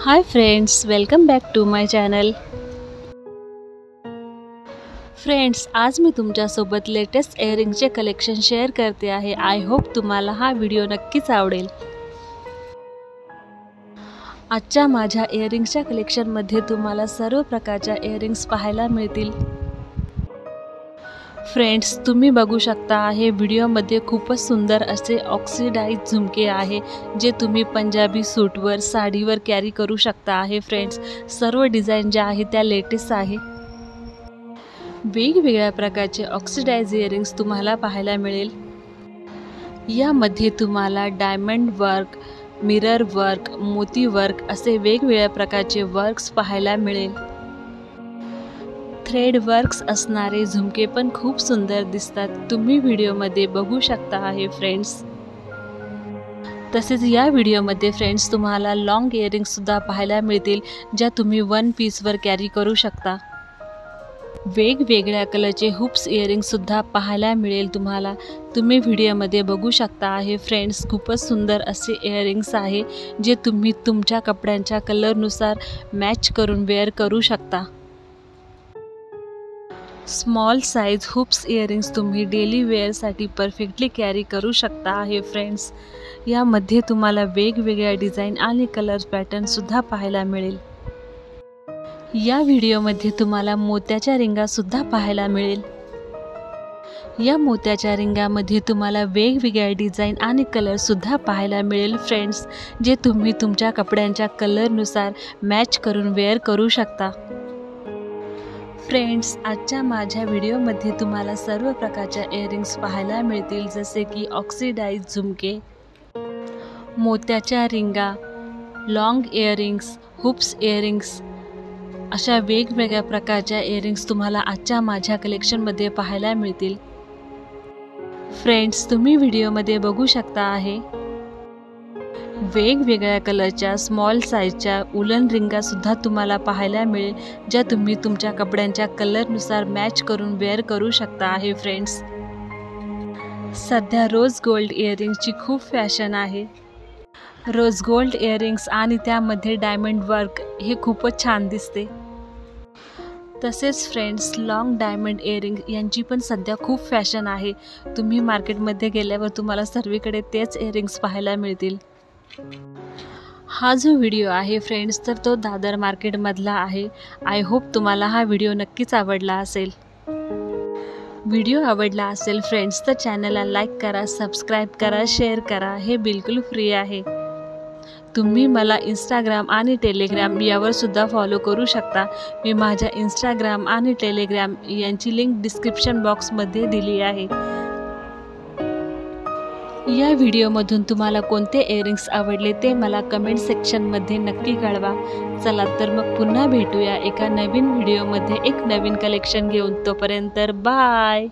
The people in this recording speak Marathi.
High friends, welcome back to my channel. Friends, आज मी तुमच्यासोबत लेटेस्ट इयरिंगचे कलेक्शन शेअर करते आहे। आय होप तुम्हाला हा व्हिडिओ नक्कीच आवडेल। आजच्या माझ्या इयरिंग्सच्या कलेक्शनमध्ये तुम्हाला सर्व प्रकारच्या इयरिंग्स पाहायला मिळतील। फ्रेंड्स, तुम्ही बघू शकता आहे व्हिडिओमध्ये खूपच सुंदर असे ऑक्सिडाइज झुमके आहे, जे तुम्ही पंजाबी सूटवर साडीवर कॅरी करू शकता आहे। फ्रेंड्स, सर्व डिझाइन ज्या आहे त्या लेटेस्ट आहे। वेगवेगळ्या प्रकारचे ऑक्सिडाइज इयरिंग्स तुम्हाला पाहायला मिळेल। यामध्ये तुम्हाला डायमंड वर्क, मिरर वर्क, मोती वर्क असे वेगवेगळ्या प्रकारचे वर्क्स पाहायला मिळेल। थ्रेड वर्क्स असणारे झुमके पण खूप सुंदर दिसतात, तुम्ही व्हिडिओमध्ये बघू शकता आहे फ्रेंड्स। तसेच या व्हिडिओमध्ये फ्रेंड्स तुम्हाला लॉंग इयरिंग्स सुद्धा पाहायला मिळतील, ज्या तुम्ही वन पीसवर कॅरी करू शकता। वेगवेगळ्या कलरचे हुप्स इयरिंग सुद्धा पाहायला मिळेल तुम्हाला, तुम्ही व्हिडिओमध्ये बघू शकता आहे फ्रेंड्स। खूपच सुंदर असे इयरिंग्स आहे, जे तुम्ही तुमच्या कपड्यांच्या कलरनुसार मॅच करून वेअर करू शकता। स्मॉल साइज हुप्स इयरिंग्स तुम्ही डेली वेअरसाठी परफेक्टली कॅरी करू शकता आहे फ्रेंड्स। यामध्ये तुम्हाला वेगवेगळ्या डिझाइन आणि कलर पॅटर्न सुद्धा पाहायला मिळेल। या व्हिडिओमध्ये तुम्हाला मोत्याच्या रिंगा सुद्धा पाहायला मिळेल। या मोत्याच्या रिंगामध्ये तुम्हाला वेगवेगळ्या डिझाइन आणि कलर सुद्धा पाहायला मिळेल फ्रेंड्स, जे तुम्ही तुमच्या कपड्यांच्या कलरनुसार मॅच करून वेअर करू शकता। फ्रेंड्स, आजच्या माझ्या व्हिडिओमध्ये तुम्हाला सर्व प्रकारच्या इयरिंग्स पाहायला मिळतील, जसे की ऑक्सिडाइज झुमके, मोत्याच्या रिंगा, लॉंग इयरिंग्स, हुप्स इयरिंग्स अशा वेगवेगळ्या प्रकारच्या इयरिंग्स तुम्हाला आजच्या माझ्या कलेक्शनमध्ये पाहायला मिळतील। फ्रेंड्स, तुम्ही व्हिडिओमध्ये बघू शकता आहे वेगवेगळ्या कलरच्या स्मॉल साइजच्या उलन रिंगा सुद्धा तुम्हाला पाहायला मिळेल, ज्या तुम्ही तुमच्या कपड्यांच्या कलरनुसार मॅच करून वेअर करू शकता आहे फ्रेंड्स। सध्या रोज गोल्ड इयरिंग्सची खूप फॅशन आहे। रोज गोल्ड इयरिंग्स आणि त्यामध्ये डायमंड वर्क हे खूपच छान दिसते। तसेच फ्रेंड्स, लॉंग डायमंड इयरिंग यांची पण सध्या खूप फॅशन आहे। तुम्ही मार्केटमध्ये गेल्यावर तुम्हाला सर्वीकडे तेच इयरिंग्स पाहायला मिळतील। हा जो व्हिडिओ आहे फ्रेंड्स, तर तो दादर मार्केटमधला आहे। आय होप तुम्हाला हा व्हिडिओ नक्कीच आवडला असेल। व्हिडिओ आवडला असेल फ्रेंड्स तर चॅनलला लाईक करा, सबस्क्राईब करा, शेअर करा, हे बिलकुल फ्री आहे। तुम्ही मला इंस्टाग्राम आणि टेलिग्राम यावर सुद्धा फॉलो करू शकता। मी माझ्या इंस्टाग्राम आणि टेलिग्राम यांची लिंक डिस्क्रिप्शन बॉक्समध्ये दिली आहे। या व्हिडिओमधून तुम्हाला कोणते इयरिंग्स आवडले ते मला कमेंट सेक्शनमध्ये नक्की कळवा। चला तर मग पुन्हा भेटूया एका नवीन व्हिडिओमध्ये एक नवीन कलेक्शन घेऊन। तोपर्यंत बाय।